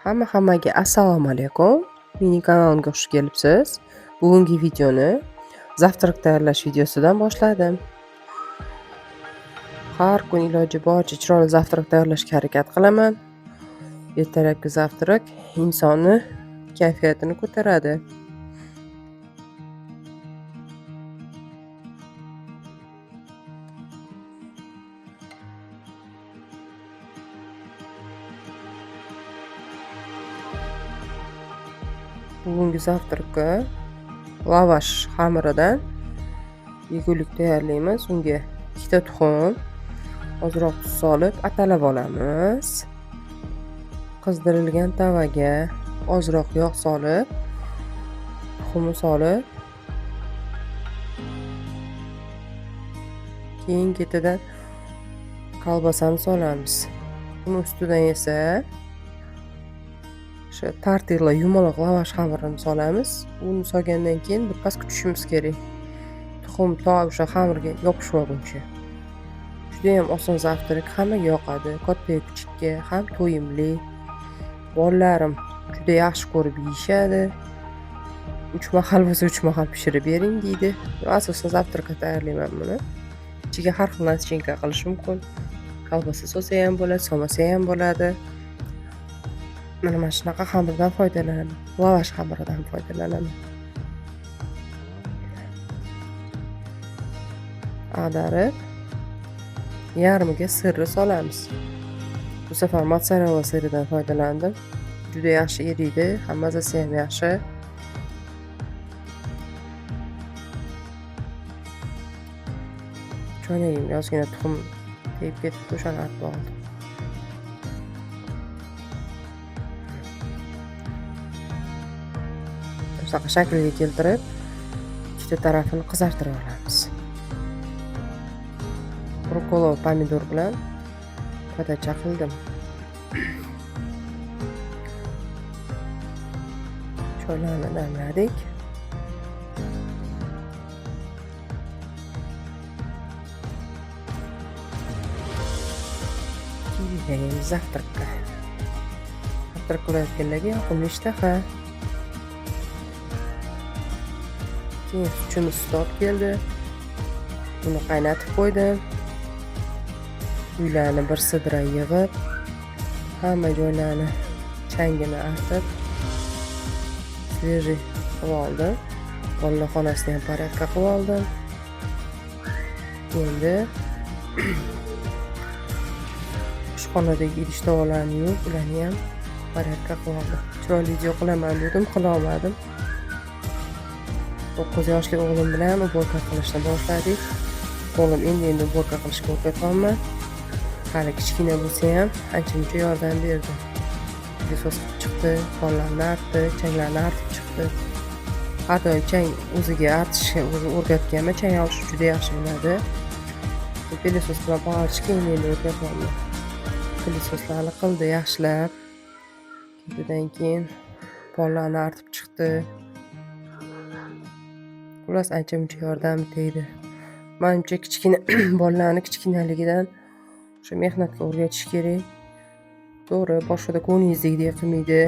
Hammaga assalomu alaykum. Mening kanalimga xush kelibsiz. Bugungi videoni zavtrak tayyorlash videosidan boshladim. Har kun iloji boricha chiroyli zavtrak tayyorlashga harakat qilaman. Ertalabki zavtrak insonni kayfiyatini ko'taradi. Bugungi zavtrakka lavash xamiridan yegulik tayyorlaymiz. Unga 2 ta tuxum, ozroq tuz solib atalab olamiz. Qizdirilgan tavaga ozroq yog' solib, tuxumni solib, keyin ketidan kolbasani solamiz. Uni ustidan esa o'sha tortilla yumaloq lavash xamirini solamiz. Uni solgandan keyin birpas kutishimiz kerak. Tuxum to o'sha xamirga yopishib olguncha. Juda ham oson zavtrak, hammaga yoqadi. Katta kichikka ham to'yimli. Bolalarim juda yaxshi ko'rib yeyishadi. 3 mahal bo'lsa 3 mahal pishirib bering deydi. Asosan zavtrakka tayyorlayman buni. Ichiga har xil nasichenka qilish mumkin. Kolbasa solsa ham bo'ladi, solmasa ham bo'ladi. Mana shunaqa xamirdan foydalanaman. Lavash xamiridan foydalanaman. Ag'darib, yarmiga sirni solamiz. Bu safar mozzarella siridan foydalandim. Juda yaxshi eriydi, ham mazasi ham yaxshi. Choynagimga ozgina tuxum tegib ketibdi, o'shani artib oldim. Shunaqa shaklga keltirib, ikkita tarafini qizartirib olamiz. Rukola va pomidor bilan podacha qildim. Choylarni damladik. Keyin zavtrakka. Zavtrak qilayotganlarga yoqimli ishtaha. Keyin sutimiz istab keldi. Uni qaynatib qo'ydim. Uylarni bir sidra yig'ib, hamma joylarni changini artib, svejiy qilib oldim. Bolalar xonasini ham porядка qilib oldim. Endi oshxonadagi idish tovoqlarni yuvib, ularni ham porядка qilib oldim. Chiroyli video qilaman dedim, qila olmadim. 9 yoshli o'g'lim bilan uborka qilishni boshladik. O'g'lim endi uborka qilishga o'rgatyapman. Hali kichkina bo'lsa ham ancha-muncha yordam berdi. Pilisos qilib chiqdi, pollarni artdi, changlarni artib chiqdi. Har doim chang o'ziga artishga o'zi o'rgatganman, chang olish juda yaxshi biladi. Pilisos bilan pol artishga endi o'rgatyapman. Pilisoslarni qildi yaxshilab. Ketidan keyin pollarni artib chiqdi. Xullas ancha-muncha yordam tegdi. Menimcha kichkina bolalarni kichkinaligidan o'sha mehnatga o'rgatish kerak. To'g'ri, boshida ko'nglingizdagidek qilmaydi,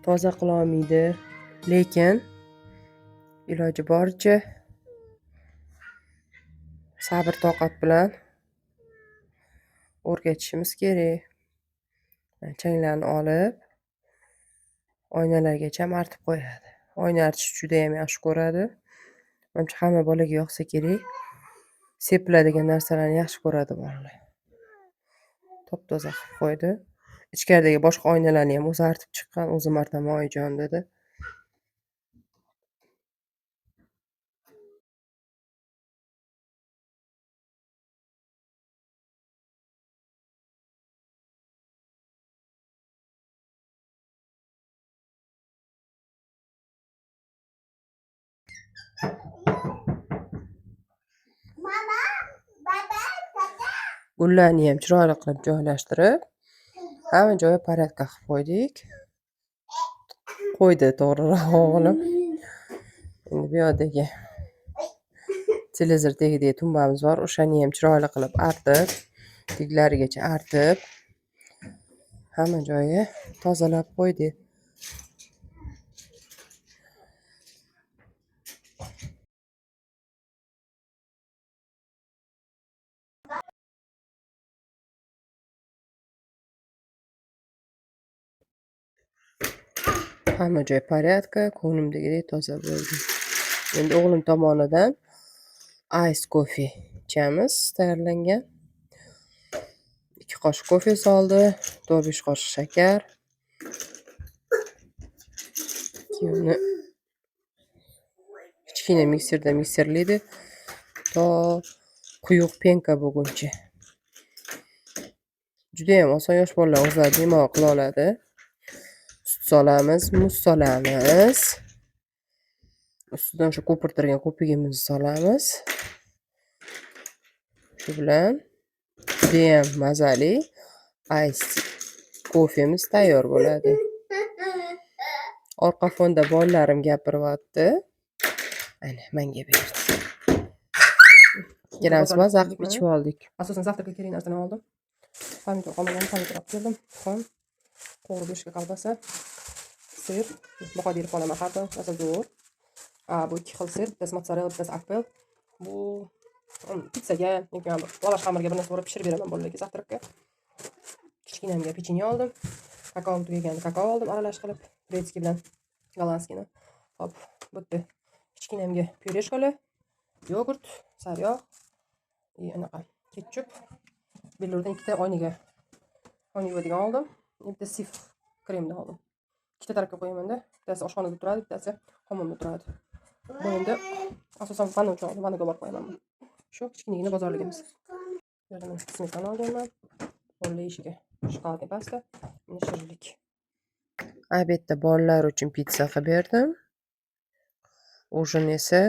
toza qila olmaydi, lekin iloji boricha sabr toqat bilan o'rgatishimiz kerak. Changlarni olib, oynalargacha artib qo'yadi. Oyna artish juda ham yaxshi ko'radi. Menimcha hamma bolaga yoqsa kerak. Sepiladigan narsalarni yaxshi ko'radi bolalar. Top-toza qilib qo'ydi. Ichkaridagi boshqa oynalarni ham o'zi artib chiqqan. O'zim artaman oyijon dedi. Gullarni ham chiroyli qilib joylashtirib, hamma joyi porядка qilib qo'ydik. Qo'ydi to'g'riroq o'g'lim. Endi bu yoqdagi televizor tagidagi tumbamiz bor, o'shani ham chiroyli qilib artib, teglarigacha artib, hamma joyi tozalab qo'ydik. Hamma joy порядка, ko'nglimdagidek toza bo'ldi. Endi o'g'lim tomonidan ice coffee ichamiz, tayyorlangan. 2 qoshiq kofe soldi, 4-5 qoshiq shakar. Keyin uni kichkina mikserda mikserlaydi to quyuq penka bo'lguncha. Juda ham oson, yosh bolalar o'zlari bemalol qila oladi. Sut solamiz, muz solamiz. Ustidan shu ko'pirtirgan ko'pigimizni solamiz. Shu bilan juda ham mazali ice kofemiz tayyor bo'ladi. Orqa fonda bolalarim gapiryapti. Ana, menga berdi. Ikkalamiz mazza qilib ichib oldik. Asosan завтракка kerak narsani oldim. Pomidor qolmagan pomidor olib keldim. Tuxum, qo'g'ri go'shtga kolbasa, sir, muqodir qolaman har doim zo'r. Bu 2 xil sir, bittasi mozzarella, bittasi apel. Bu pizzaga, lavash xamirga bir narsa urib pishirib beraman bolalarga завтракка. Kichkinamga pechenye oldim. Kakao tugagan kakao oldim aralash qilib, gretskiy bilan gollandskiyni. Hop, bitta kichkinamga pyureshkalar, yogurt, sariyog', anaqa ketchup. Bellurdan 2 ta oynaga yuvadigan oldim. Bitta sif kremni oldim. 2 ta tarafga qo'yaman-da. Bittasi oshxonada turadi, bittasi hammomda turadi. Bu endi asosan vanna uchun oldim, vannaga borib qo'yaman. Shu kichkinagina bozorligimiz. Yana smetana olganman. Bolalar yeyishiga shokoladli pasta, mana shirinlik. Obedda bolalar uchun pizza qilib berdim. Ужин esa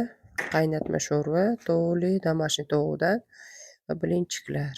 qaynatma sho'rva, tovli, домашний tovuqdan va blinchiklar.